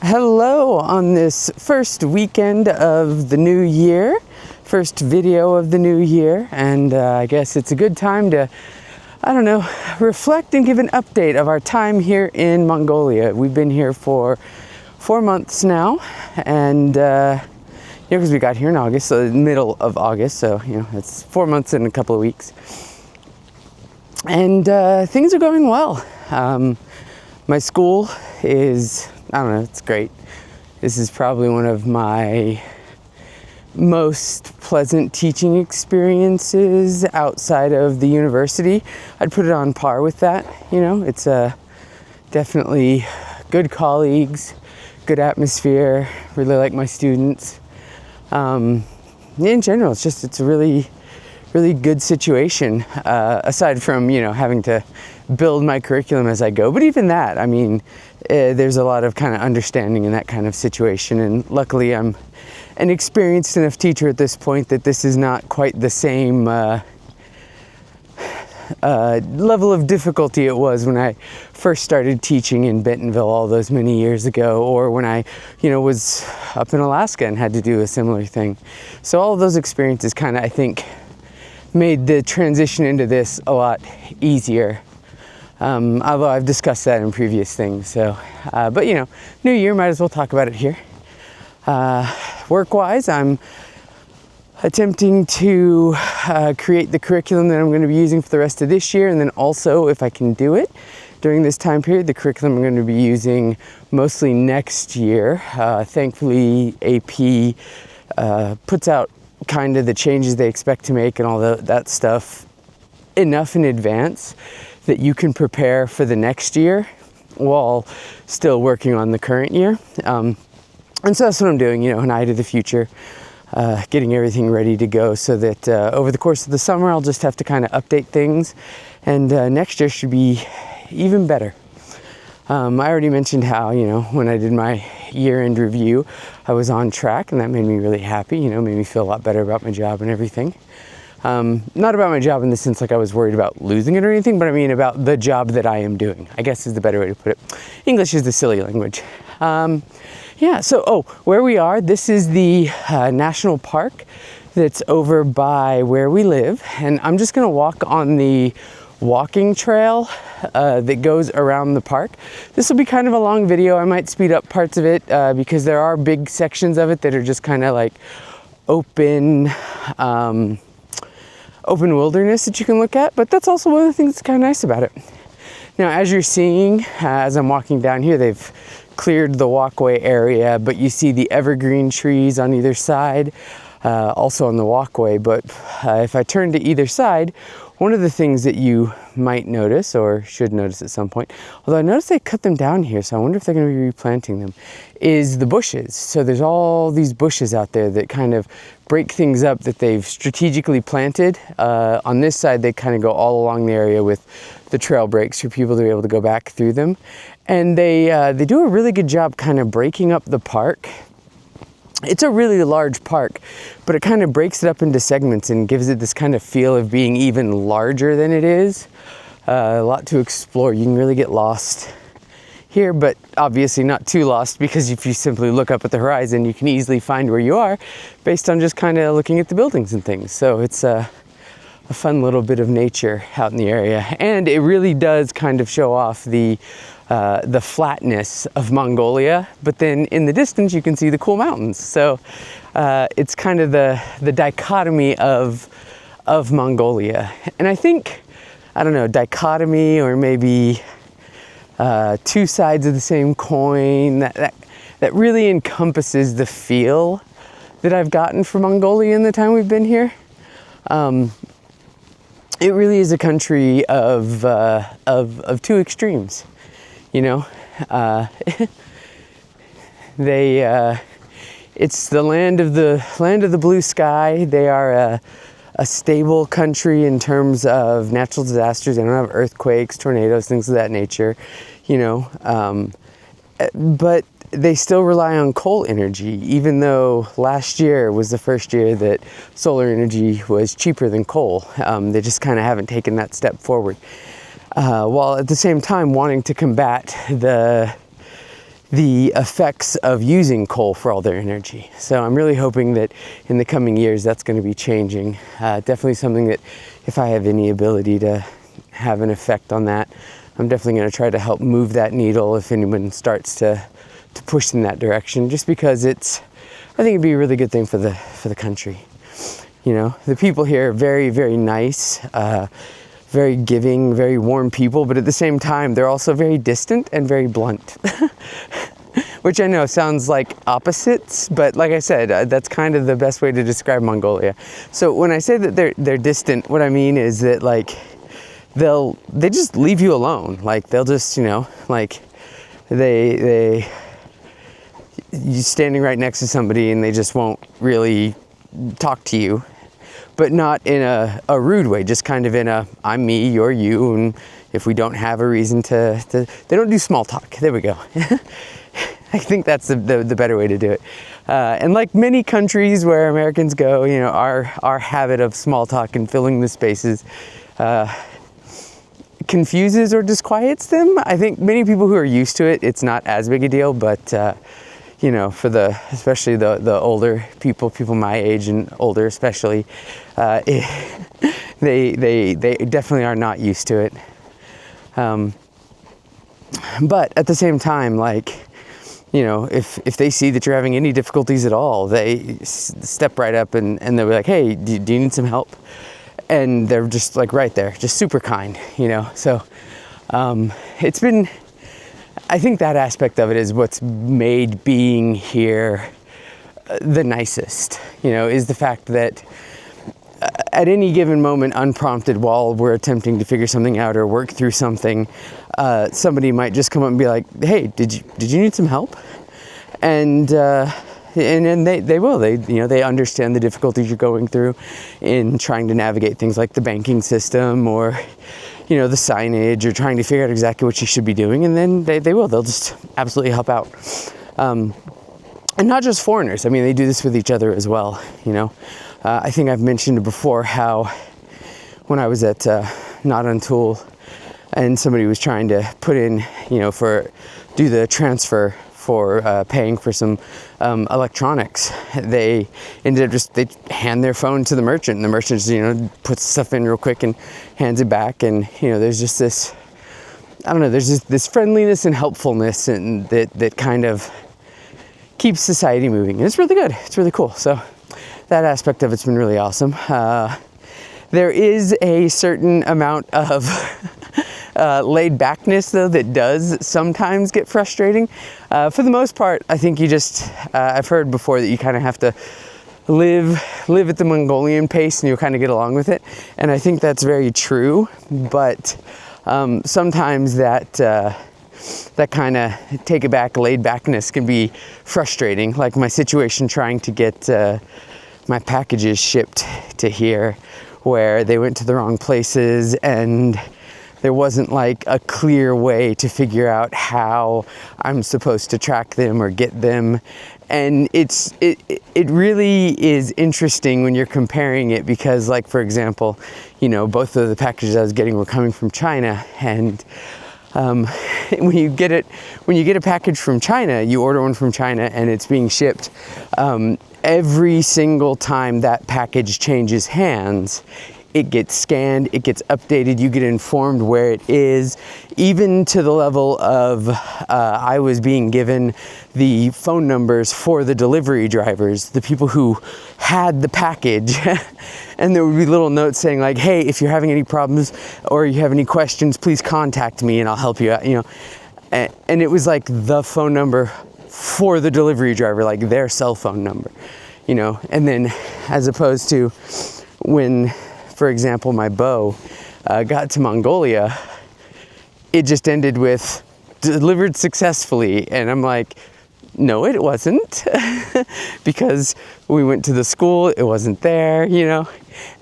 Hello on this first weekend of the new year, first video of the new year, and I guess it's a good time to, reflect and give an update of our time here in Mongolia. We've been here for 4 months now, and because we got here in August, so the middle of August, so it's 4 months and a couple of weeks. And things are going well. My school is, it's great. This is probably one of my most pleasant teaching experiences outside of the university. I'd put it on par with that. It's definitely good colleagues, good atmosphere, really like my students. In general, it's a really good situation, aside from, having to build my curriculum as I go. But even that, there's a lot of kind of understanding in that kind of situation. And luckily, I'm an experienced enough teacher at this point that this is not quite the same level of difficulty it was when I first started teaching in Bentonville all those many years ago, or when I, was up in Alaska and had to do a similar thing. So all of those experiences kind of, I think, made the transition into this a lot easier. Although I've discussed that in previous things. So, but new year, might as well talk about it here. Work-wise, I'm attempting to create the curriculum that I'm going to be using for the rest of this year, and then also, if I can do it during this time period, the curriculum I'm going to be using mostly next year. Thankfully, AP puts out kind of the changes they expect to make and all that stuff enough in advance that you can prepare for the next year while still working on the current year. And so that's what I'm doing, an eye to the future, getting everything ready to go so that over the course of the summer, I'll just have to kind of update things, and next year should be even better. I already mentioned how, when I did my year-end review, I was on track, and that made me really happy, made me feel a lot better about my job and everything. Not about my job in the sense like I was worried about losing it or anything, but I mean about the job that I am doing, I guess is the better way to put it. English is the silly language. So where we are, this is the national park that's over by where we live, and I'm just going to walk on the walking trail that goes around the park. This will be kind of a long video. I might speed up parts of it because there are big sections of it that are just kind of like open wilderness that you can look at, but that's also one of the things that's kind of nice about it. Now, as you're seeing, as I'm walking down here, they've cleared the walkway area, but you see the evergreen trees on either side, also on the walkway. But if I turn to either side, one of the things that you might notice, or should notice at some point, although I noticed they cut them down here, so I wonder if they're going to be replanting them, is the bushes. So there's all these bushes out there that kind of break things up that they've strategically planted. On this side, they kind of go all along the area with the trail breaks for people to be able to go back through them. And they do a really good job kind of breaking up the park. It's a really large park, but it kind of breaks it up into segments and gives it this kind of feel of being even larger than it is. A lot to explore. You can really get lost here, but obviously not too lost, because if you simply look up at the horizon, you can easily find where you are based on just kind of looking at the buildings and things. So it's a fun little bit of nature out in the area, and it really does kind of show off the flatness of Mongolia, but then in the distance you can see the cool mountains. So it's kind of the dichotomy of Mongolia. And I think, dichotomy, or maybe two sides of the same coin, that really encompasses the feel that I've gotten from Mongolia in the time we've been here. It really is a country of two extremes. It's the land of the blue sky. They are a stable country in terms of natural disasters. They don't have earthquakes, tornadoes, things of that nature, but they still rely on coal energy, even though last year was the first year that solar energy was cheaper than coal. They just kind of haven't taken that step forward. While at the same time wanting to combat the effects of using coal for all their energy. So I'm really hoping that in the coming years that's going to be changing. Definitely something that if I have any ability to have an effect on that, I'm definitely going to try to help move that needle if anyone starts to push in that direction, just because I think it'd be a really good thing for the country. You know, the people here are very, very nice, very giving, very warm people, but at the same time, they're also very distant and very blunt. Which I know sounds like opposites, but like I said, that's kind of the best way to describe Mongolia. So when I say that they're distant, what I mean is that like they just leave you alone. Like they'll just, you know, like you standing right next to somebody and they just won't really talk to you, but not in a rude way, just kind of in a I'm me, you're you, and if we don't have a reason to they don't do small talk. There we go. I think that's the better way to do it. And like many countries where Americans go, you know, our habit of small talk and filling the spaces confuses or disquiets them. I think many people who are used to it, it's not as big a deal, but you know, for especially the older people my age and older especially, they definitely are not used to it. But at the same time, like, you know, if they see that you're having any difficulties at all, they step right up and they'll be like, hey, do you need some help? And they're just like right there, just super kind, you know? So it's been, I think that aspect of it is what's made being here the nicest, you know, is the fact that at any given moment, unprompted, while we're attempting to figure something out or work through something, somebody might just come up and be like, hey, did you need some help? And then they will, you know, they understand the difficulties you're going through in trying to navigate things like the banking system or, you know, the signage, or trying to figure out exactly what you should be doing. And then they'll just absolutely help out. And not just foreigners. I mean, they do this with each other as well, you know. I think I've mentioned before how when I was at Not Untool and somebody was trying to put in, you know, do the transfer for paying for some electronics, they ended up they hand their phone to the merchant, and the merchant just, you know, puts stuff in real quick and hands it back. And, you know, there's just this, I don't know, there's just this friendliness and helpfulness and that kind of keeps society moving. And it's really good. It's really cool. So that aspect of it's been really awesome. There is a certain amount of laid backness, though, that does sometimes get frustrating. For the most part, I think you just, I've heard before that you kind of have to live at the Mongolian pace and you'll kind of get along with it. And I think that's very true. But sometimes that kind of take it back, laid backness can be frustrating. Like my situation trying to get my packages shipped to here, where they went to the wrong places and there wasn't like a clear way to figure out how I'm supposed to track them or get them. And it really is interesting when you're comparing it, because, like, for example, you know, both of the packages I was getting were coming from China, and when you get a package from China, you order one from China and it's being shipped, every single time that package changes hands, it gets scanned, it gets updated, you get informed where it is, even to the level of I was being given the phone numbers for the delivery drivers, the people who had the package. And there would be little notes saying like, hey, if you're having any problems or you have any questions, please contact me and I'll help you out, you know. And it was like the phone number for the delivery driver, like their cell phone number, you know. And then as opposed to when, for example, my bow got to Mongolia, it just ended with delivered successfully. And I'm like, no, it wasn't, because we went to the school, it wasn't there, you know.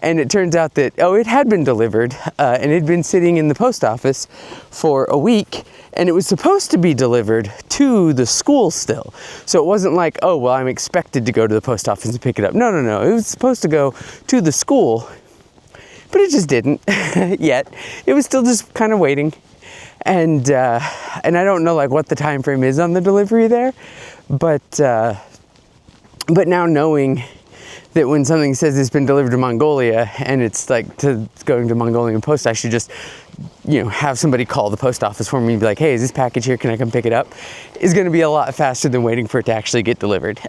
And it turns out that, it had been delivered, and it had been sitting in the post office for a week, and it was supposed to be delivered to the school still. So it wasn't like, oh, well, I'm expected to go to the post office and pick it up. No. It was supposed to go to the school, but it just didn't yet. It was still just kind of waiting. And I don't know like what the time frame is on the delivery there, but now knowing that when something says it's been delivered to Mongolia and it's like going to Mongolian post, I should just, have somebody call the post office for me and be like, hey, is this package here? Can I come pick it up? Is going to be a lot faster than waiting for it to actually get delivered.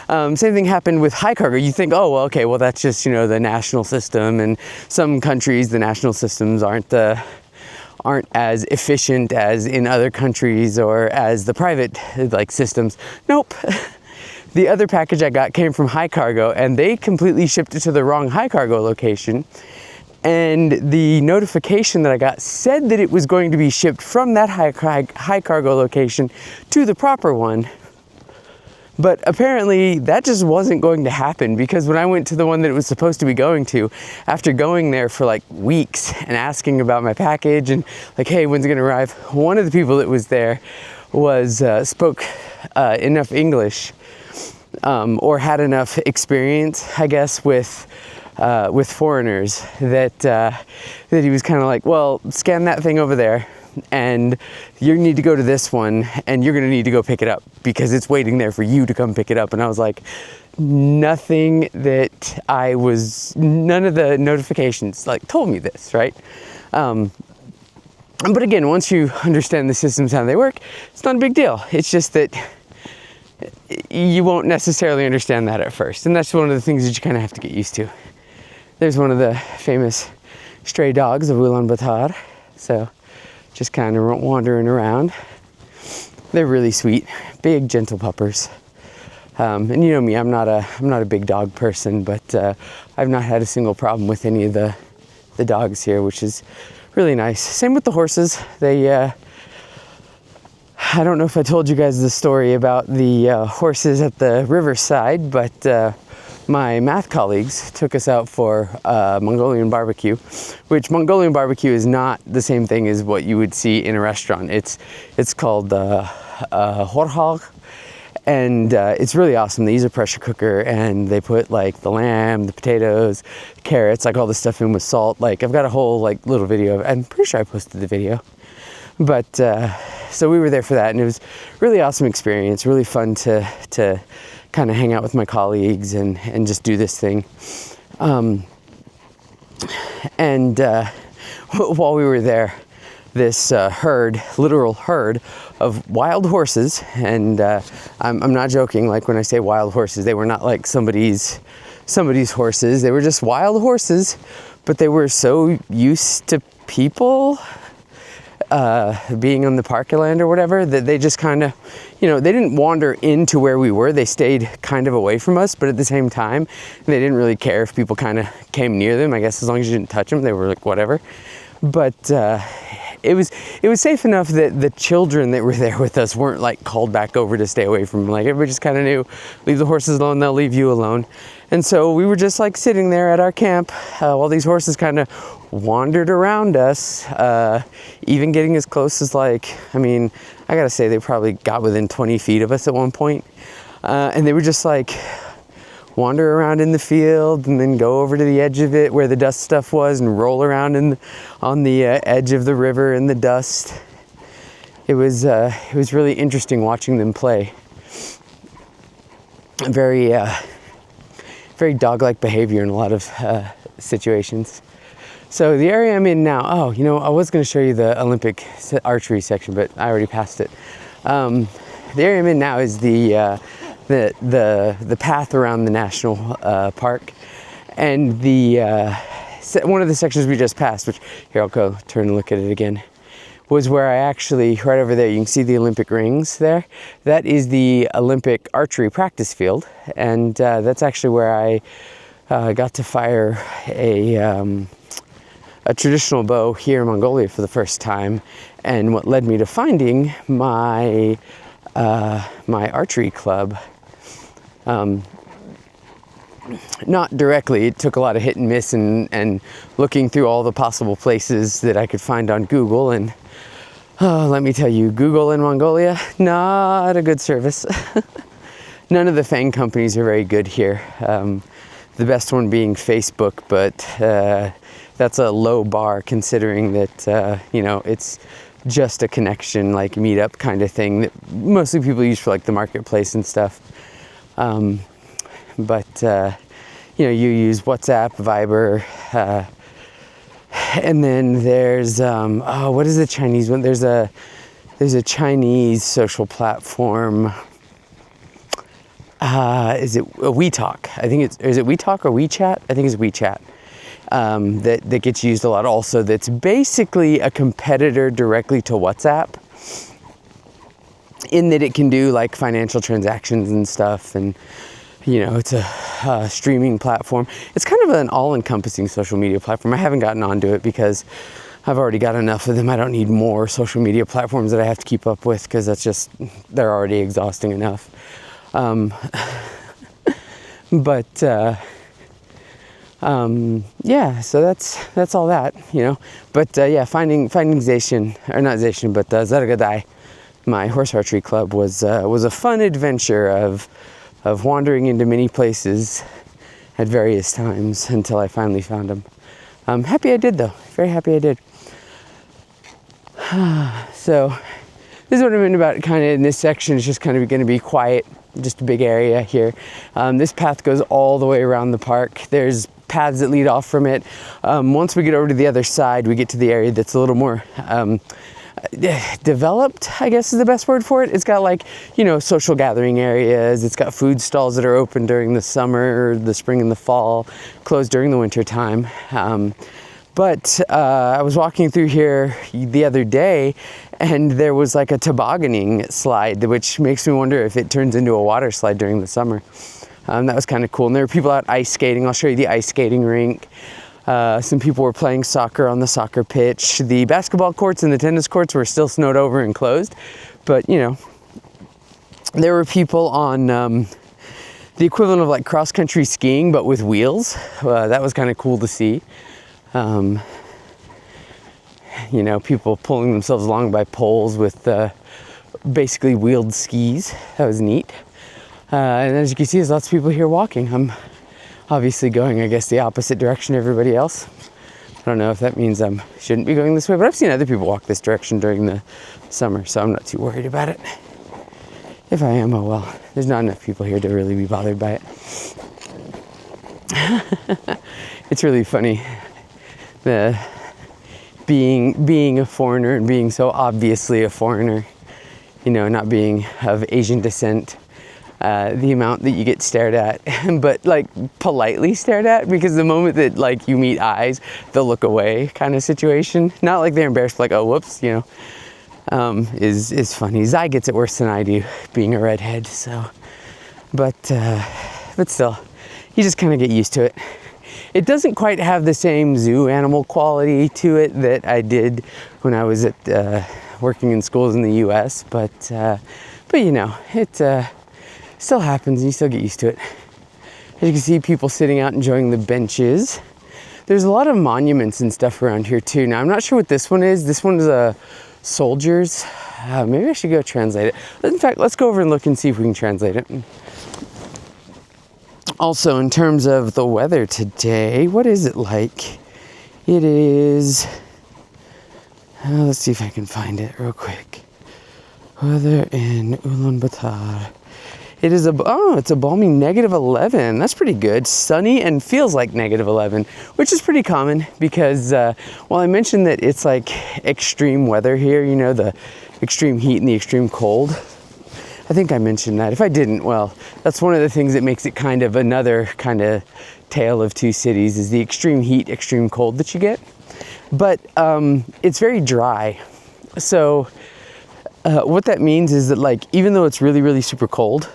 Same thing happened with high cargo. You think, oh, well, okay, well, that's just, the national system. And some countries, the national systems aren't as efficient as in other countries or as the private systems. Nope. The other package I got came from high cargo, and they completely shipped it to the wrong high cargo location. And the notification that I got said that it was going to be shipped from that high cargo location to the proper one. But apparently that just wasn't going to happen, because when I went to the one that it was supposed to be going to, after going there for like weeks and asking about my package and like, hey, when's it going to arrive? One of the people that was there spoke enough English or had enough experience, I guess, with foreigners that he was kind of like, well, scan that thing over there, and you need to go to this one, and you're going to need to go pick it up because it's waiting there for you to come pick it up. And I was like, none of the notifications told me this, right? But again, once you understand the systems, how they work, it's not a big deal. It's just that you won't necessarily understand that at first. And that's one of the things that you kind of have to get used to. There's one of the famous stray dogs of Ulaanbaatar. So just kind of wandering around. They're really sweet, big, gentle puppers. And you know me, I'm not a big dog person, but I've not had a single problem with any of the dogs here, which is really nice. Same with the horses. I don't know if I told you guys the story about the horses at the riverside, but my math colleagues took us out for Mongolian barbecue, which Mongolian barbecue is not the same thing as what you would see in a restaurant. It's called horhag, and it's really awesome. They use a pressure cooker, and they put the lamb, the potatoes, carrots, all this stuff in with salt. I've got a whole little video of it. I'm pretty sure I posted the video. But so we were there for that, and it was really awesome experience, really fun to kind of hang out with my colleagues and just do this thing. And while we were there, this literal herd of wild horses, and I'm not joking, when I say wild horses, they were not somebody's horses. They were just wild horses, but they were so used to people being on the parkland or whatever, that they just kind of, they didn't wander into where we were. They stayed kind of away from us, but at the same time, they didn't really care if people kind of came near them. I guess as long as you didn't touch them, they were whatever. But it was safe enough that the children that were there with us weren't called back over to stay away from them. Everybody just kind of knew, leave the horses alone, they'll leave you alone. And so we were just sitting there at our camp while these horses kind of wandered around us, even getting as close as I gotta say, they probably got within 20 feet of us at one point. And they were just wander around in the field and then go over to the edge of it where the dust stuff was and roll around on the edge of the river in the dust. It was really interesting watching them play. Very dog-like behavior in a lot of situations. So the area I'm in now, I was going to show you the Olympic archery section, but I already passed it. The area I'm in now is the path around the national park, and one of the sections we just passed, which here I'll go turn and look at it again, was where I actually, right over there, you can see the Olympic rings there. That is the Olympic archery practice field, and that's actually where I got to fire a traditional bow here in Mongolia for the first time, and what led me to finding my archery club. Not directly, it took a lot of hit and miss and looking through all the possible places that I could find on Google, and let me tell you, Google in Mongolia, not a good service. None of the FANG companies are very good here. the best one being Facebook, but that's a low bar considering that, you know, it's just a connection, like meetup kind of thing that mostly people use for like the marketplace and stuff. But you know, you use WhatsApp, Viber, and then there's, oh, what is the Chinese one? There's a Chinese social platform. Is it WeTalk? I think is it WeTalk or WeChat? I think it's WeChat. That gets used a lot also. That's basically a competitor directly to WhatsApp, in that it can do like financial transactions and stuff, and you know, it's a streaming platform. It's kind of an all-encompassing social media platform. I haven't gotten onto it because I've already got enough of them. I don't need more social media platforms that I have to keep up with, because that's just, they're already exhausting enough. Yeah, so that's all that, you know. But yeah, finding Zacian, or not Zacian, but Zaragadai, my horse archery club, was a fun adventure of wandering into many places at various times until I finally found them. I'm happy I did, though. Very happy I did. So this is what I meant about kind of in this section. It's just kind of going to be quiet, just a big area here. This path goes all the way around the park. There's paths that lead off from it. Once we get over to the other side, we get to the area that's a little more developed, I guess is the best word for it. It's got like, you know, social gathering areas. It's got food stalls that are open during the summer, the spring and the fall, closed during the winter time. But I was walking through here the other day, and there was like a tobogganing slide, which makes me wonder if it turns into a water slide during the summer. That was kind of cool. And there were people out ice skating. I'll show you the ice skating rink. Some people were playing soccer on the soccer pitch. The basketball courts and the tennis courts were still snowed over and closed. But, you know, there were people on the equivalent of like cross-country skiing, but with wheels. That was kind of cool to see. You know, people pulling themselves along by poles with basically wheeled skis. That was neat. And as you can see, there's lots of people here walking. I'm obviously going, I guess, the opposite direction to everybody else. I don't know if that means I shouldn't be going this way, but I've seen other people walk this direction during the summer, so I'm not too worried about it. If I am, oh well. There's not enough people here to really be bothered by it. It's really funny, the being a foreigner and being so obviously a foreigner, you know, not being of Asian descent. The amount that you get stared at, but like politely stared at, because the moment that like you meet eyes, they'll look away kind of situation. Not like they're embarrassed, like, oh, whoops, you know, is funny. Zai gets it worse than I do, being a redhead, so, but still, you just kind of get used to it. It doesn't quite have the same zoo animal quality to it that I did when I was at, working in schools in the US, but you know, it, still happens, and you still get used to it. As you can see, people sitting out enjoying the benches. There's a lot of monuments and stuff around here too. Now, I'm not sure what this one is. This one is a soldiers. Maybe I should go translate it. In fact, let's go over and look and see if we can translate it. Also, in terms of the weather today, what is it like? It is, let's see if I can find it real quick. Weather in Ulaanbaatar. It is it's a balmy -11. That's pretty good. Sunny and feels like -11, which is pretty common because, well, I mentioned that it's like extreme weather here, you know, the extreme heat and the extreme cold. I think I mentioned that. If I didn't, well, that's one of the things that makes it kind of another kind of tale of two cities, is the extreme heat, extreme cold that you get. But it's very dry. So what that means is that, like, even though it's really, really super cold,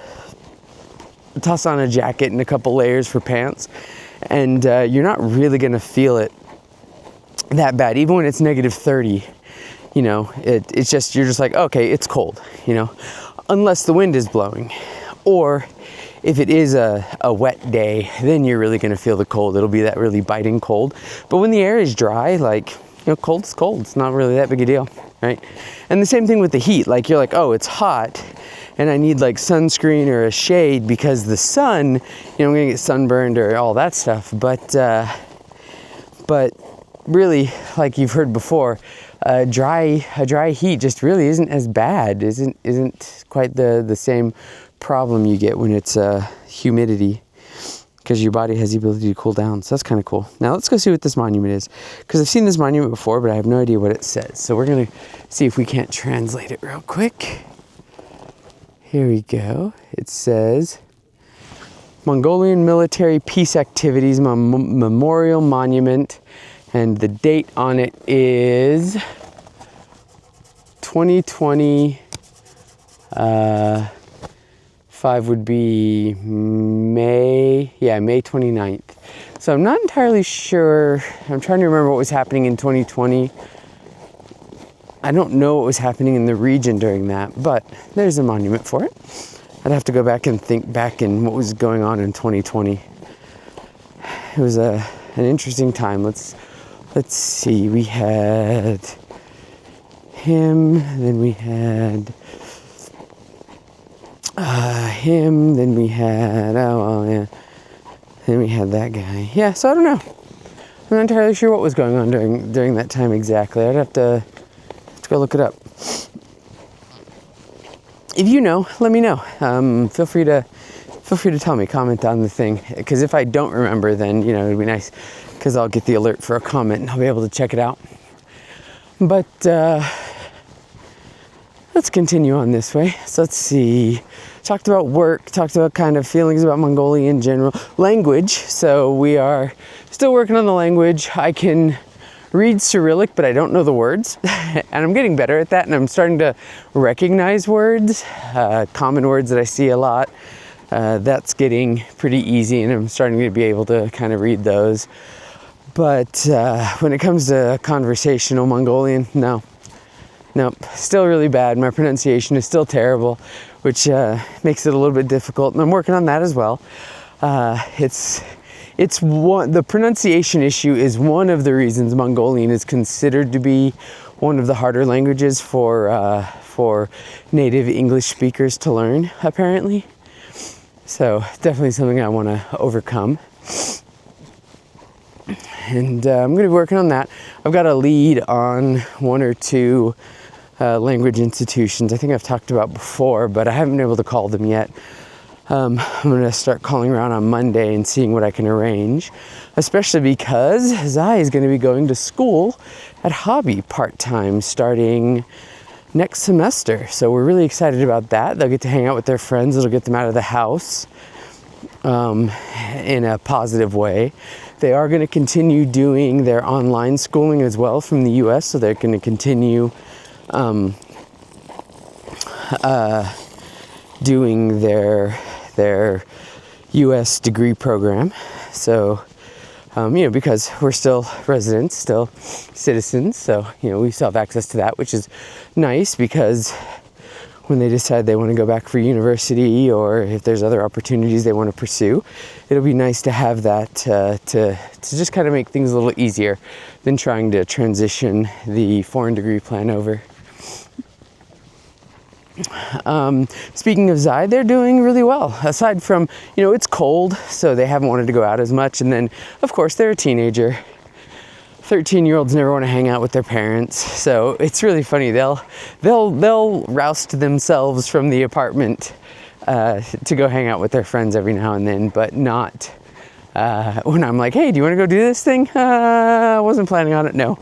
toss on a jacket and a couple layers for pants, and you're not really gonna feel it that bad. Even when it's -30, you know, it's just, you're just like, okay, it's cold, you know, unless the wind is blowing, or if it is a wet day, then you're really gonna feel the cold. It'll be that really biting cold. But when the air is dry, like, you know, cold's cold. It's not really that big a deal, right? And the same thing with the heat. Like, you're like, oh, it's hot. and I need like sunscreen or a shade because the sun, I'm gonna get sunburned or all that stuff. But really, like you've heard before, a dry heat just really isn't as bad. Isn't quite the same problem you get when it's humidity, because your body has the ability to cool down. So that's kind of cool. Now let's go see what this monument is, because I've seen this monument before, but I have no idea what it says. So we're gonna see if we can't translate it real quick. Here we go. It says Mongolian Military Peace Activities Memorial Monument, and the date on it is 2020. 5 would be May 29th. So I'm not entirely sure. I'm trying to remember what was happening in 2020. I don't know what was happening in the region during that, but there's a monument for it. I'd have to go back and think back in what was going on in 2020. It was an interesting time. Let's see. We had him, then we had him, then we had, then we had that guy. Yeah, so I don't know. I'm not entirely sure what was going on during that time exactly. I'd have to go look it up. If you know, let me know. Feel free to tell me, comment on the thing, because if I don't remember, then it'd be nice, because I'll get the alert for a comment and I'll be able to check it out. But let's continue on this way. So let's see. Talked about work, talked about kind of feelings about Mongolia in general. Language. So we are still working on the language. I can read Cyrillic, but I don't know the words. And I'm getting better at that, and I'm starting to recognize words, common words that I see a lot. That's getting pretty easy, and I'm starting to be able to kind of read those. But when it comes to conversational Mongolian, nope, still really bad. My pronunciation is still terrible, which makes it a little bit difficult, and I'm working on that as well. The pronunciation issue is one of the reasons Mongolian is considered to be one of the harder languages for native English speakers to learn, apparently. So definitely something I want to overcome. And I'm going to be working on that. I've got a lead on one or two language institutions I think I've talked about before, but I haven't been able to call them yet. I'm going to start calling around on Monday and seeing what I can arrange, especially because Zai is going to be going to school at Hobby part-time starting next semester. So we're really excited about that. They'll get to hang out with their friends. It'll get them out of the house in a positive way. They are going to continue doing their online schooling as well from the US, so they're going to continue doing their US degree program. So, because we're still residents, still citizens, so, we still have access to that, which is nice, because when they decide they want to go back for university, or if there's other opportunities they want to pursue, it'll be nice to have that to just kind of make things a little easier than trying to transition the foreign degree plan over. Speaking of Zai, they're doing really well. Aside from, it's cold, so they haven't wanted to go out as much. And then, of course, they're a teenager. 13-year-olds never want to hang out with their parents. So it's really funny. They'll roust themselves from the apartment to go hang out with their friends every now and then, but not when I'm like, hey, do you want to go do this thing? I wasn't planning on it. No.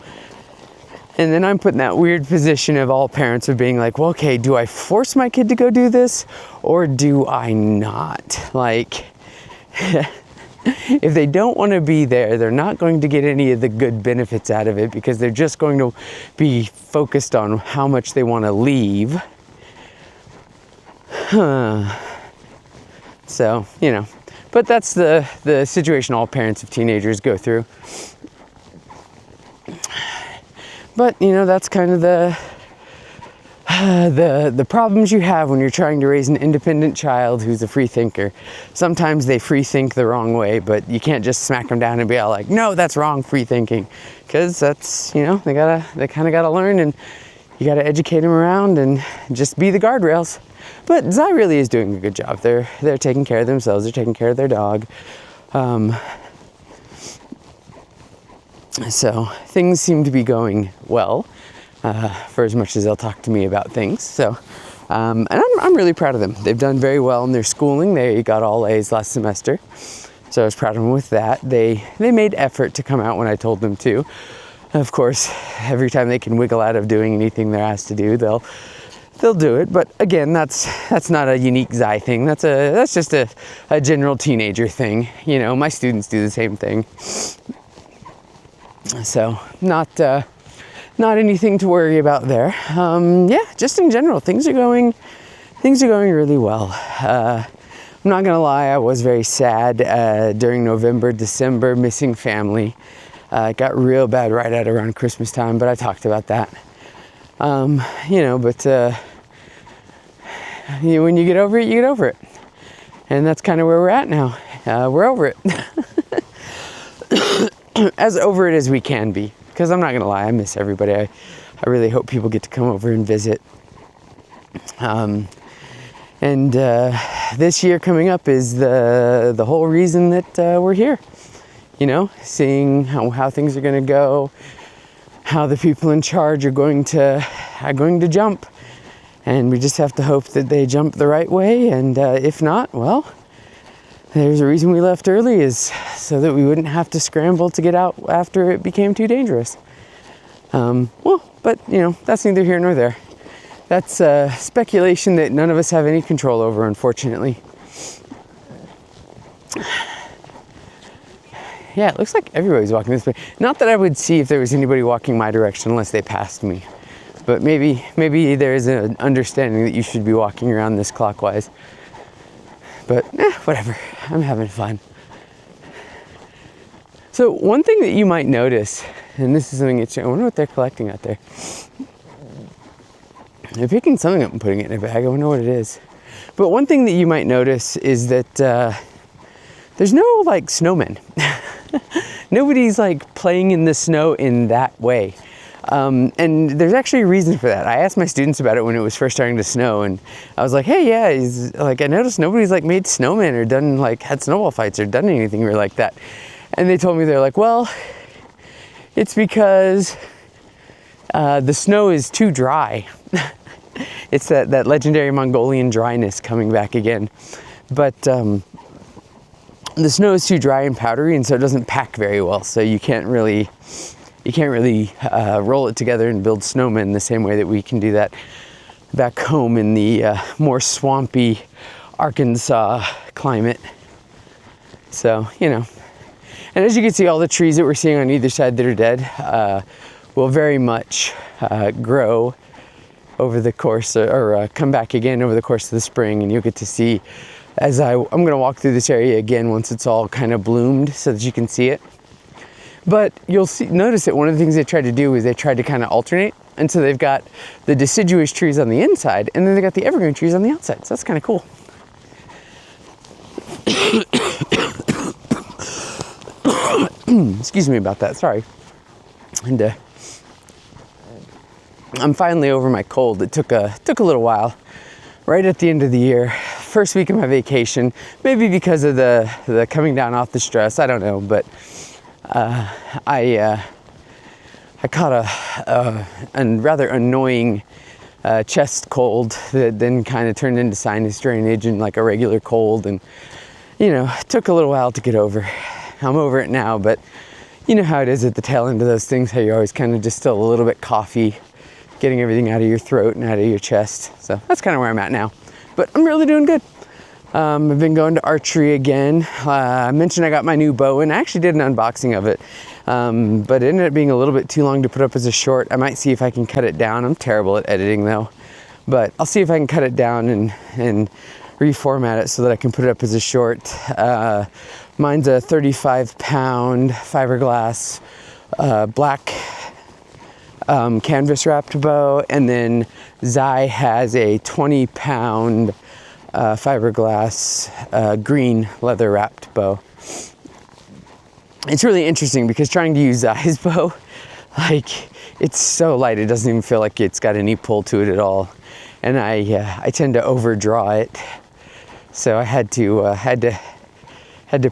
And then I'm put in that weird position of all parents of being like, well, okay, do I force my kid to go do this, or do I not? Like, if they don't want to be there, they're not going to get any of the good benefits out of it, because they're just going to be focused on how much they want to leave. So, but that's the situation all parents of teenagers go through. But, that's kind of the problems you have when you're trying to raise an independent child who's a free thinker. Sometimes they free think the wrong way, but you can't just smack them down and be all like, no, that's wrong free thinking. Because that's, they kind of gotta learn, and you got to educate them around and just be the guardrails. But Zai really is doing a good job. They're taking care of themselves. They're taking care of their dog. So things seem to be going well, for as much as they'll talk to me about things. So, and I'm really proud of them. They've done very well in their schooling. They got all A's last semester. So I was proud of them with that. They made effort to come out when I told them to. Of course, every time they can wiggle out of doing anything they're asked to do, they'll do it. But again, that's not a unique Zai thing. That's just a general teenager thing. You know, my students do the same thing. So not anything to worry about there. Yeah, just in general, things are going really well. I'm not gonna lie, I was very sad during November, December, missing family. It got real bad right at around Christmas time, but I talked about that. You know, but when you get over it, you get over it. And that's kind of where we're at now. We're over it. As over it as we can be. Because I'm not going to lie, I miss everybody. I really hope people get to come over and visit. And this year coming up is the whole reason that we're here. You know, seeing how things are going to go, how the people in charge are going to jump, and we just have to hope that they jump the right way. And if not, well, there's a reason we left early, is so that we wouldn't have to scramble to get out after it became too dangerous. Well, but you know, that's neither here nor there. That's speculation that none of us have any control over, unfortunately. Yeah, it looks like everybody's walking this way. Not that I would see if there was anybody walking my direction unless they passed me. But maybe there is an understanding that you should be walking around this clockwise. But whatever, I'm having fun. So one thing that you might notice, and this is something that I wonder what they're collecting out there. They're picking something up and putting it in a bag. I wonder what it is. But one thing that you might notice is that there's no like snowmen. Nobody's like playing in the snow in that way. And there's actually a reason for that. I asked my students about it when it was first starting to snow, and I was like, hey, yeah, like I noticed nobody's like made snowmen or done like had snowball fights or done anything really like that. And they told me, they're like, well, it's because the snow is too dry. It's that legendary Mongolian dryness coming back again. But the snow is too dry and powdery, and so it doesn't pack very well. So you can't really roll it together and build snowmen the same way that we can do that back home in the more swampy Arkansas climate. So, you know. And as you can see, all the trees that we're seeing on either side that are dead will very much grow over the course, or come back again over the course of the spring, and you'll get to see, as I'm going to walk through this area again once it's all kind of bloomed so that you can see it. But you'll notice that one of the things they tried to do is they tried to kind of alternate, and so they've got the deciduous trees on the inside, and then they got the evergreen trees on the outside. So that's kind of cool. Excuse me about that. Sorry. And I'm finally over my cold. It took a little while. Right at the end of the year, first week of my vacation, maybe because of the coming down off the stress, I don't know, but I caught a rather annoying chest cold that then kind of turned into sinus drainage and like a regular cold, and you know, it took a little while to get over. I'm over it now, but you know how it is at the tail end of those things, how you're always kind of just still a little bit coughy, getting everything out of your throat and out of your chest. So that's kind of where I'm at now, but I'm really doing good. I've been going to archery again. I mentioned I got my new bow, and I actually did an unboxing of it, but it ended up being a little bit too long to put up as a short. I might see if I can cut it down. I'm terrible at editing though, but I'll see if I can cut it down and reformat it so that I can put it up as a short. Mine's a 35-pound fiberglass black canvas wrapped bow, and then Zai has a 20-pound fiberglass green leather wrapped bow. It's really interesting because trying to use Zai's bow, like, it's so light it doesn't even feel like it's got any pull to it at all. And I tend to overdraw it, so I had to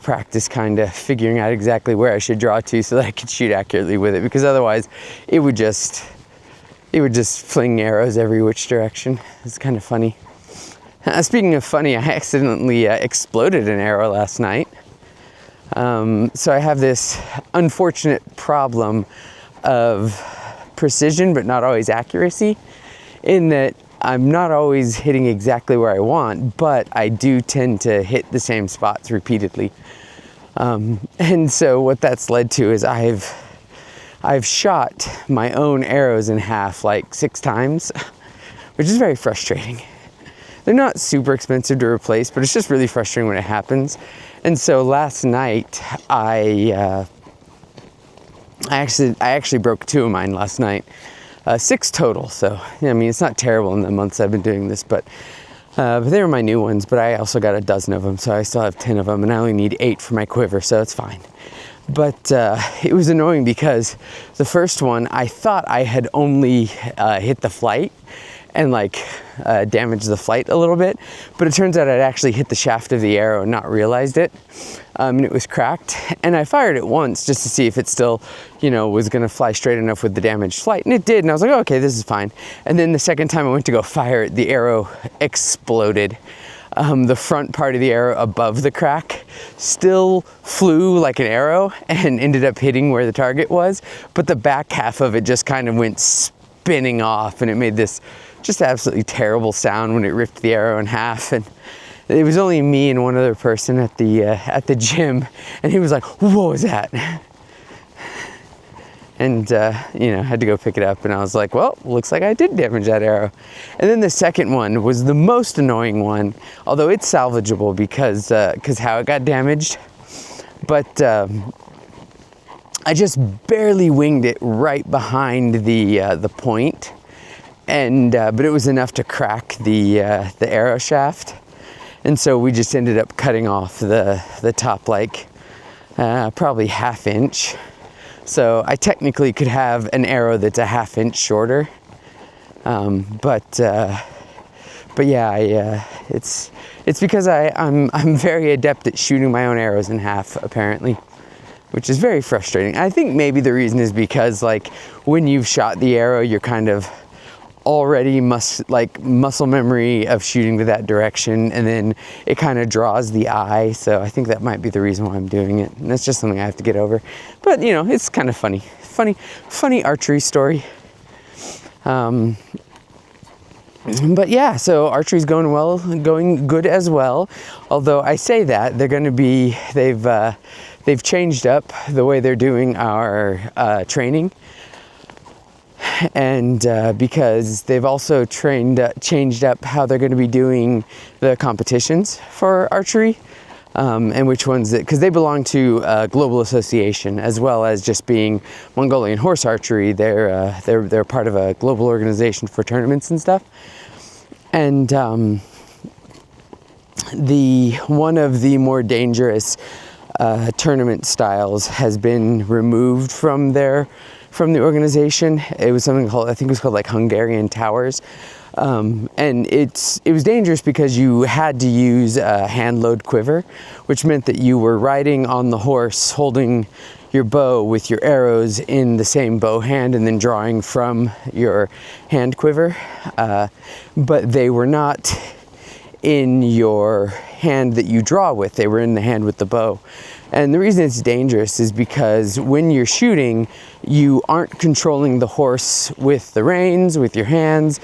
practice kind of figuring out exactly where I should draw to so that I could shoot accurately with it, because otherwise it would just fling arrows every which direction. It's kind of funny. Speaking of funny, I accidentally exploded an arrow last night. So I have this unfortunate problem of precision but not always accuracy, in that I'm not always hitting exactly where I want, but I do tend to hit the same spots repeatedly. And so what that's led to is I've shot my own arrows in half like 6 times, which is very frustrating. They're not super expensive to replace, but it's just really frustrating when it happens. And so last night I actually broke 2 of mine last night. 6 total, so I mean, it's not terrible in the months I've been doing this, but they were my new ones, but I also got a dozen of them, so I still have 10 of them, and I only need 8 for my quiver, so it's fine. But it was annoying because the first one, I thought I had only hit the flight and like damaged the flight a little bit, but it turns out I'd actually hit the shaft of the arrow and not realized it, and it was cracked. And I fired it once just to see if it still, was gonna fly straight enough with the damaged flight, and it did, and I was like, oh, okay, this is fine. And then the second time I went to go fire it, the arrow exploded. The front part of the arrow above the crack still flew like an arrow and ended up hitting where the target was, but the back half of it just kind of went spinning off, and it made this just absolutely terrible sound when it ripped the arrow in half. And it was only me and one other person at the gym, and he was like, what was that? And had to go pick it up, and I was like, well, looks like I did damage that arrow. And then the second one was the most annoying one, although it's salvageable because how it got damaged. But I just barely winged it right behind the point, and but it was enough to crack the arrow shaft, and so we just ended up cutting off the top like probably 1/2 inch. So I technically could have an arrow that's a 1/2 inch shorter, but yeah, it's because I'm very adept at shooting my own arrows in half, apparently, which is very frustrating. I think maybe the reason is because like when you've shot the arrow, you're kind of already muscle memory of shooting to that direction, and then it kind of draws the eye. So I think that might be the reason why I'm doing it, and that's just something I have to get over. But it's kind of funny archery story. But yeah, so archery's going good as well. Although I say that they've changed up the way they're doing our training. And because they've also changed up how they're going to be doing the competitions for archery, and which ones because they belong to a global association as well as just being Mongolian horse archery. They're part of a global organization for tournaments and stuff. And one of the more dangerous tournament styles has been removed from the organization. It was something called, I think it was called like Hungarian Towers. And it was dangerous because you had to use a hand load quiver, which meant that you were riding on the horse holding your bow with your arrows in the same bow hand and then drawing from your hand quiver. But they were not in your hand that you draw with, they were in the hand with the bow. And the reason it's dangerous is because when you're shooting, you aren't controlling the horse with the reins, with your hands.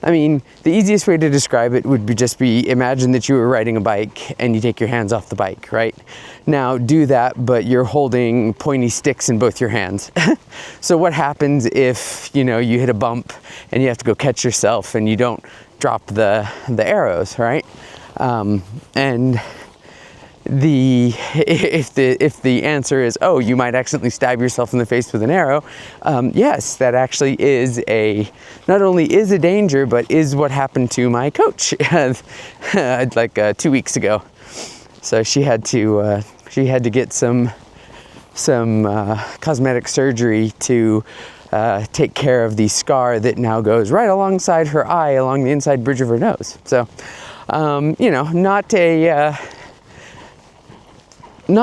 The easiest way to describe it would be imagine that you were riding a bike and you take your hands off the bike, right? Now do that, but you're holding pointy sticks in both your hands. So what happens if, you hit a bump and you have to go catch yourself and you don't drop the arrows, right? And if the answer is, oh, you might accidentally stab yourself in the face with an arrow, yes, that actually is not only is a danger, but is what happened to my coach like 2 weeks ago. So she had to get some cosmetic surgery to take care of the scar that now goes right alongside her eye, along the inside bridge of her nose. So, you know, not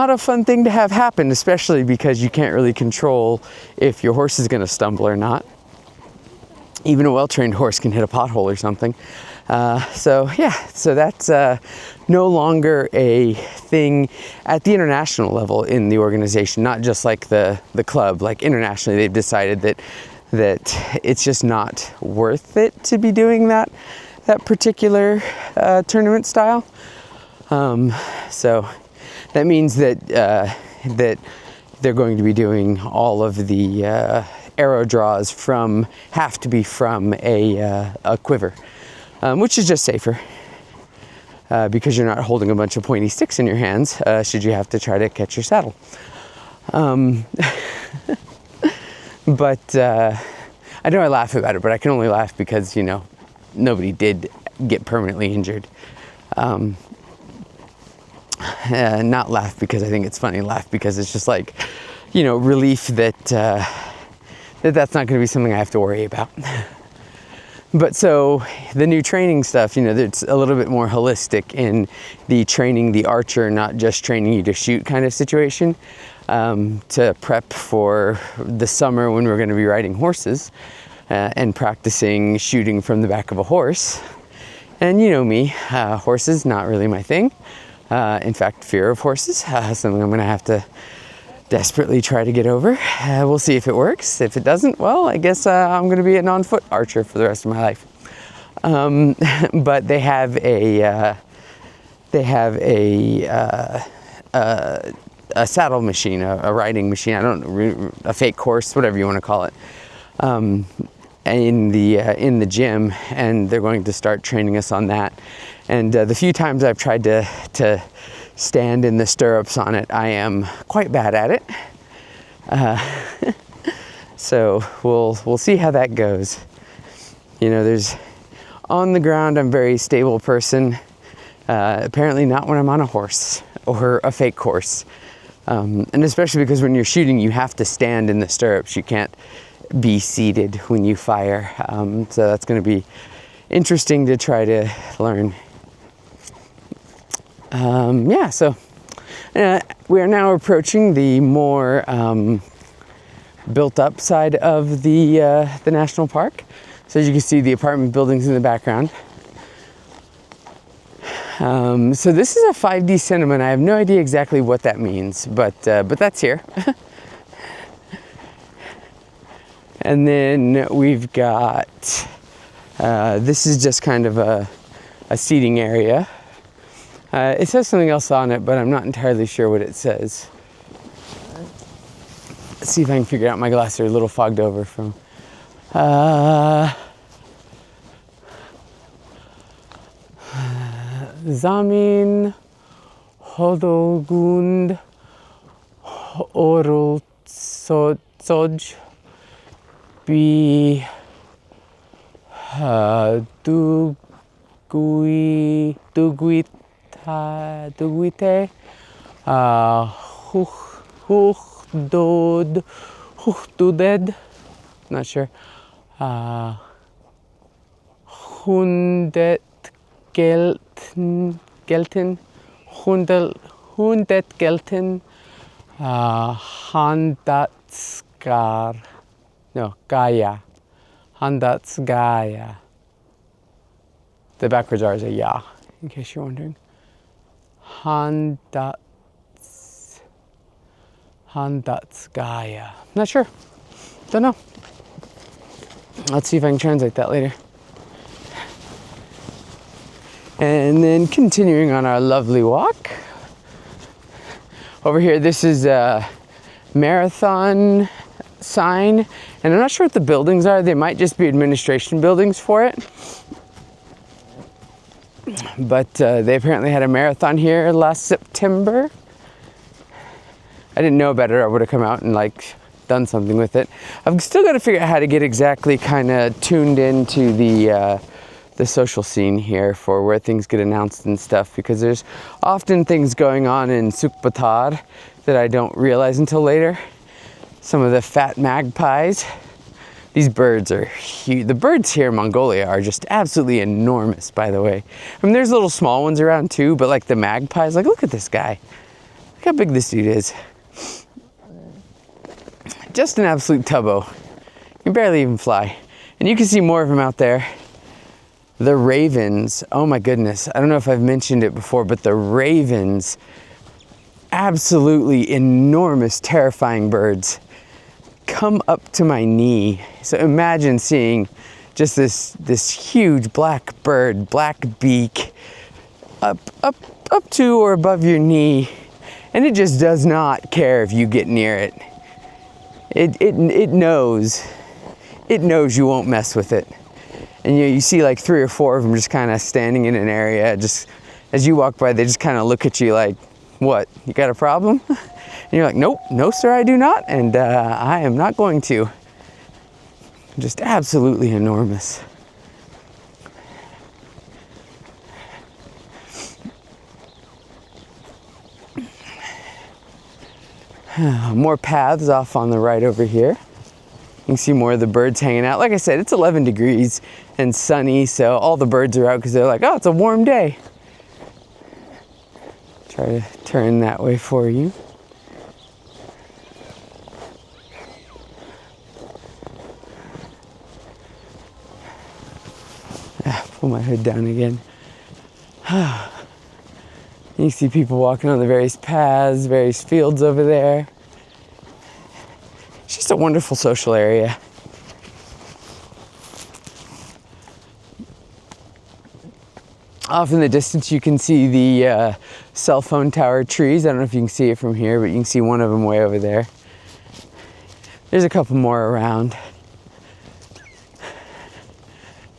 a fun thing to have happen, especially because you can't really control if your horse is going to stumble or not. Even a well-trained horse can hit a pothole or something. So that's no longer a thing at the international level in the organization, not just like the club. Like internationally, they've decided that it's just not worth it to be doing that particular tournament style. So that means that that they're going to be doing all of the arrow draws have to be from a quiver, which is just safer because you're not holding a bunch of pointy sticks in your hands should you have to try to catch your saddle. But I know I laugh about it, but I can only laugh because, you know, nobody did get permanently injured. Not laugh because I think it's funny, laugh because it's just like, you know, relief that that's not going to be something I have to worry about. But so the new training stuff, you know, it's a little bit more holistic in the training the archer, not just training you to shoot kind of situation, to prep for the summer when we're going to be riding horses and practicing shooting from the back of a horse. And you know me, horses, not really my thing. In fact, fear of horses, something I'm going to have to desperately try to get over. We'll see if it works. If it doesn't, well, I guess I'm going to be an on-foot archer for the rest of my life. But they have a saddle machine, a riding machine. I don't know, a fake horse, whatever you want to call it, in the gym, and they're going to start training us on that. And the few times I've tried to stand in the stirrups on it, I am quite bad at it. So we'll see how that goes. You know, there's on the ground, I'm a very stable person. Apparently not when I'm on a horse or a fake horse. And especially because when you're shooting, you have to stand in the stirrups. You can't be seated when you fire. So that's going to be interesting to try to learn. So we are now approaching the more built up side of the national park. So as you can see, the apartment buildings in the background. So this is a 5D cinema, and I have no idea exactly what that means, but that's here. And then we've got, this is just kind of a seating area. It says something else on it, but I'm not entirely sure what it says. Let's see if I can figure it out. My glasses are a little fogged over from... Zamin Hodogund Orul Soj Bi Duguite Huchduded, not sure, Hundet Gelten, Hundet Gelten, Handatskar, no, Gaia, Handatsgaya. The backwards R is a ya, in case you're wondering. Handatsgaya. Not sure. Don't know. Let's see if I can translate that later. And then continuing on our lovely walk. Over here, this is a marathon sign. And I'm not sure what the buildings are. They might just be administration buildings for it. But they apparently had a marathon here last September. I didn't know about it, or I would have come out and like done something with it. I've still got to figure out how to get exactly kind of tuned into the social scene here for where things get announced and stuff, because there's often things going on in Sukhpatar that I don't realize until later. Some of the fat magpies. These birds are huge. The birds here in Mongolia are just absolutely enormous, by the way. I mean, there's little small ones around too, but like the magpies, like look at this guy. Look how big this dude is. Just an absolute tubbo. You can barely even fly. And you can see more of them out there. The ravens, oh my goodness. I don't know if I've mentioned it before, but the ravens, absolutely enormous, terrifying birds, come up to my knee. So imagine seeing just this huge black bird, black beak, up to or above your knee, and it just does not care if you get near it. It knows you won't mess with it. And you see like 3 or 4 of them just kind of standing in an area. Just as you walk by, they just kind of look at you like, what, you got a problem? And you're like, nope, no sir, I do not, and I am not going to. Just absolutely enormous. More paths off on the right over here. You can see more of the birds hanging out. Like I said, it's 11 degrees and sunny, so all the birds are out because they're like, oh, it's a warm day. Try to turn that way for you. Pull my hood down again. You see people walking on the various paths, various fields over there. It's just a wonderful social area. Off in the distance, you can see the cell phone tower trees. I don't know if you can see it from here, but you can see one of them way over there. There's a couple more around.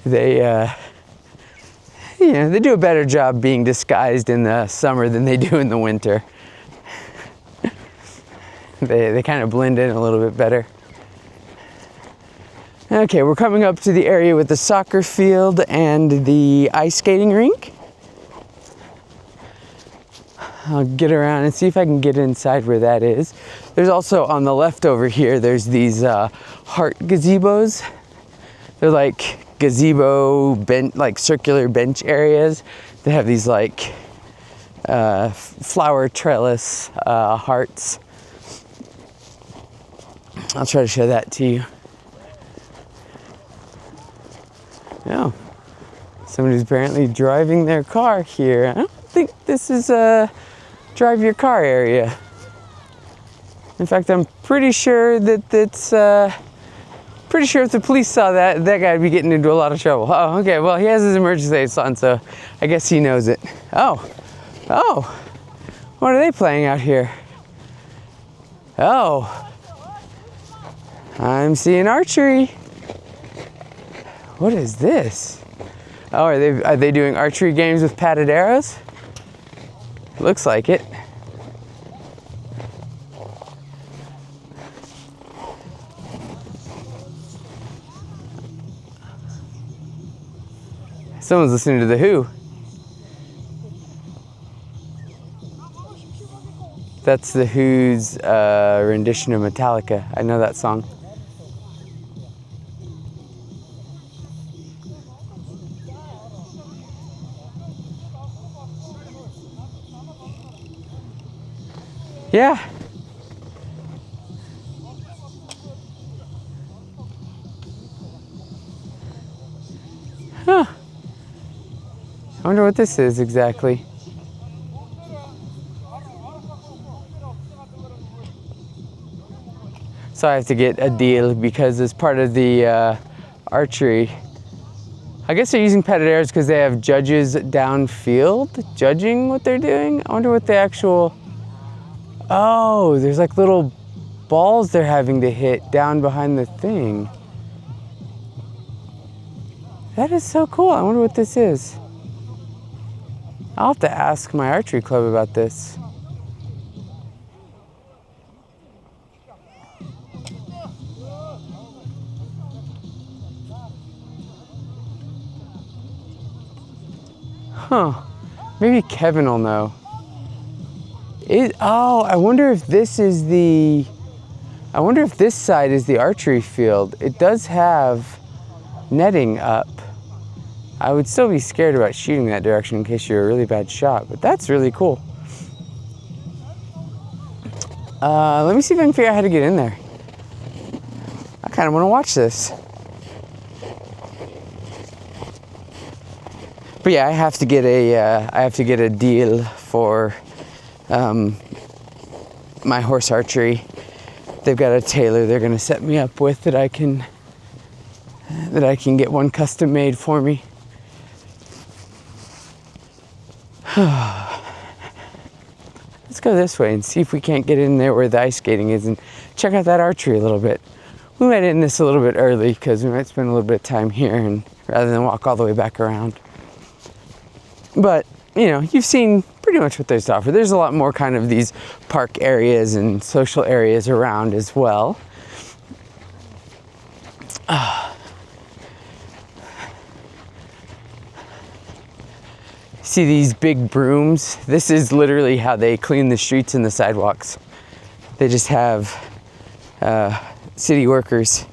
They they do a better job being disguised in the summer than they do in the winter. They kind of blend in a little bit better. Okay, we're coming up to the area with the soccer field and the ice skating rink. I'll get around and see if I can get inside where that is. There's also on the left over here, there's these heart gazebos. They're like gazebo bench, like circular bench areas. They have these like flower trellis hearts. I'll try to show that to you. Oh, somebody's apparently driving their car here. I don't think this is a drive your car area. In fact, I'm pretty sure that it's pretty sure if the police saw that, that guy would be getting into a lot of trouble. Oh, okay, well, he has his emergency lights on, so I guess he knows it. Oh, what are they playing out here? Oh, I'm seeing archery. What is this? Oh, are they doing archery games with padded arrows? Looks like it. Someone's listening to The Who. That's The Who's rendition of Metallica. I know that song. Yeah. Huh. I wonder what this is exactly. So I have to get a deal because as part of the archery, I guess they're using padded arrows because they have judges downfield judging what they're doing. I wonder what the actual... Oh, there's like little balls they're having to hit down behind the thing. That is so cool. I wonder what this is. I'll have to ask my archery club about this. Huh. Maybe Kevin will know. Oh, I wonder if this is the, I wonder if this side is the archery field. It does have netting up. I would still be scared about shooting that direction in case you're a really bad shot, but that's really cool. Let me see if I can figure out how to get in there. I kind of want to watch this. But yeah, I have to get a deal for my horse archery. They've got a tailor they're gonna set me up with that I can get one custom made for me. Let's go this way and see if we can't get in there where the ice skating is and check out that archery a little bit. We might end this a little bit early because we might spend a little bit of time here and rather than walk all the way back around. But, you know, you've seen pretty much what there's to offer. There's a lot more kind of these park areas and social areas around as well. See these big brooms? This is literally how they clean the streets and the sidewalks. They just have city workers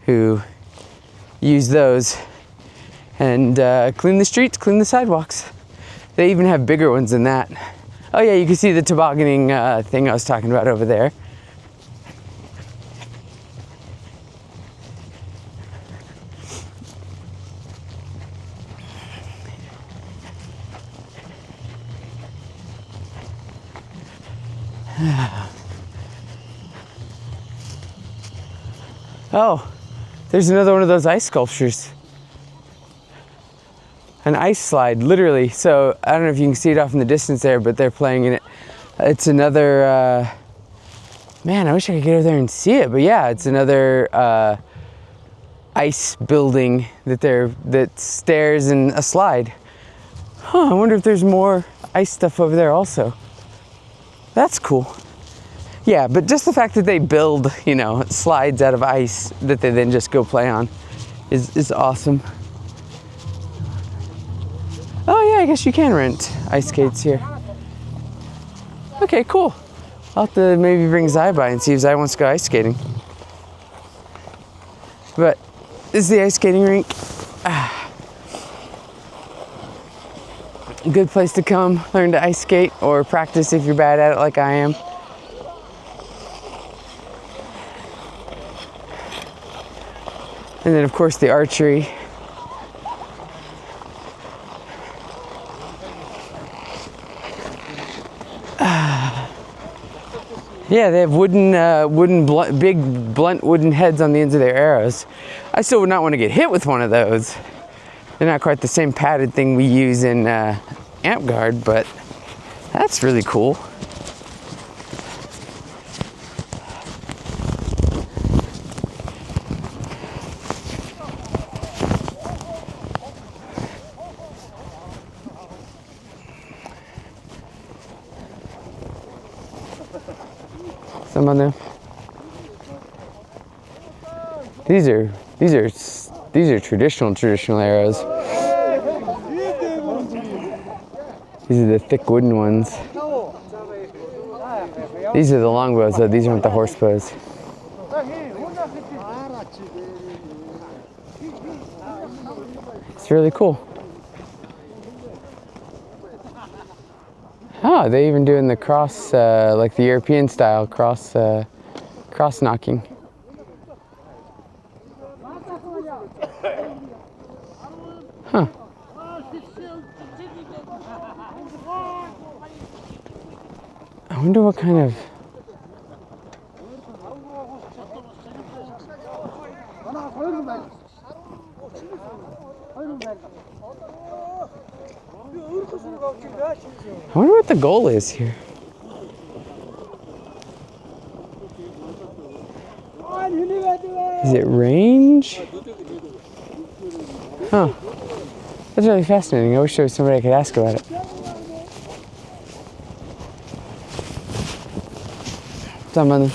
who use those and clean the streets, clean the sidewalks. They even have bigger ones than that. Oh yeah, you can see the tobogganing thing I was talking about over there. Oh, there's another one of those ice sculptures. An ice slide, literally. So I don't know if you can see it off in the distance there, but they're playing in it. It's another, man, I wish I could get over there and see it, but yeah, it's another ice building that stairs and a slide. Huh, I wonder if there's more ice stuff over there also. That's cool. Yeah, but just the fact that they build, you know, slides out of ice that they then just go play on is awesome. Oh yeah, I guess you can rent ice skates here. Okay, cool. I'll have to maybe bring Zai by and see if Zai wants to go ice skating. But this is the ice skating rink. A good place to come, learn to ice skate or practice if you're bad at it like I am. And then of course the archery. Yeah, they have big blunt wooden heads on the ends of their arrows. I still would not want to get hit with one of those. They're not quite the same padded thing we use in AmpGuard, but that's really cool. Someone there. These are traditional arrows. These are the thick wooden ones. These are the longbows though, these aren't the horse bows. It's really cool. Oh, they even doing the cross, like the European style cross knocking. Huh. I wonder what kind of... I wonder what the goal is here. Is it range? Huh. That's really fascinating. I wish there was somebody I could ask about it. Someone.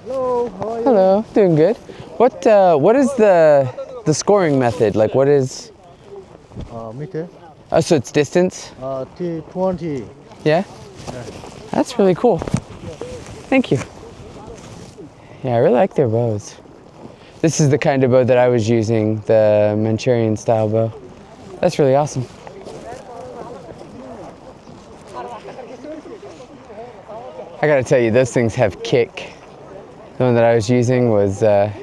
Hello, how are you? Hello, doing good. What is the scoring method? Like what is... Meter. Oh, so it's distance? T20. Yeah? That's really cool. Thank you. Yeah, I really like their bows. This is the kind of bow that I was using, the Manchurian style bow. That's really awesome. I gotta tell you, those things have kick. The one that I was using was, it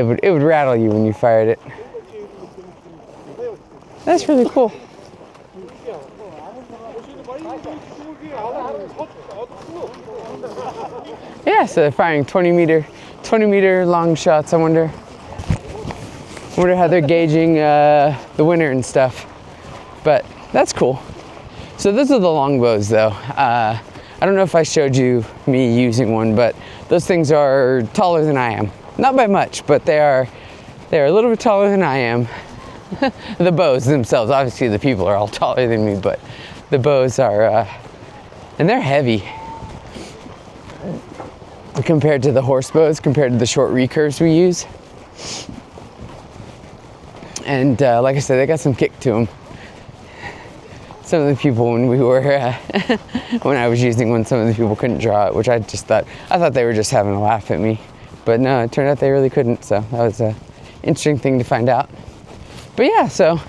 would rattle you when you fired it. That's really cool. Yeah, so they're firing 20 meter long shots. I wonder how they're gauging the winter and stuff. But that's cool. So those are the longbows though. I don't know if I showed you me using one, but those things are taller than I am. Not by much, but they are a little bit taller than I am. The bows themselves, obviously the people are all taller than me, but the bows are, and they're heavy compared to the horse bows, compared to the short recurves we use. And like I said, they got some kick to them. Some of the people, when we were, when I was using one, some of the people couldn't draw it, which I thought they were just having a laugh at me. But no, it turned out they really couldn't, so that was an interesting thing to find out. But yeah, so,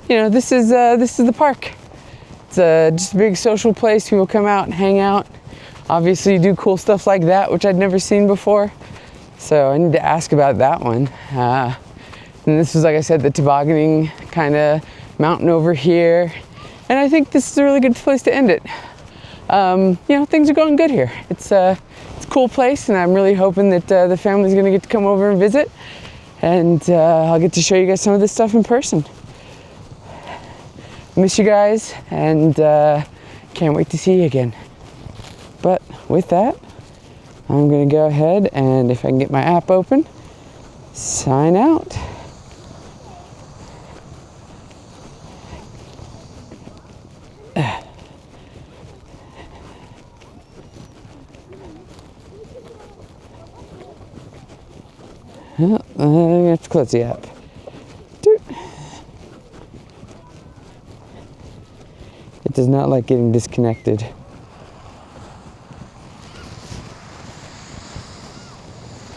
you know, this is the park. It's just a big social place. People come out and hang out. Obviously do cool stuff like that, which I'd never seen before. So I need to ask about that one. And this was, like I said, the tobogganing kind of mountain over here. And I think this is a really good place to end it. You know, things are going good here. It's a cool place, and I'm really hoping that the family's gonna get to come over and visit. And I'll get to show you guys some of this stuff in person. Miss you guys, and can't wait to see you again. But with that, I'm gonna go ahead and, if I can get my app open, sign out. Well, I have to close the app. It does not like getting disconnected.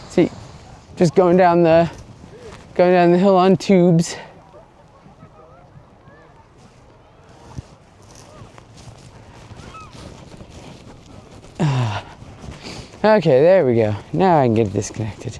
See, just going down the hill on tubes. Okay, there we go. Now I can get it disconnected.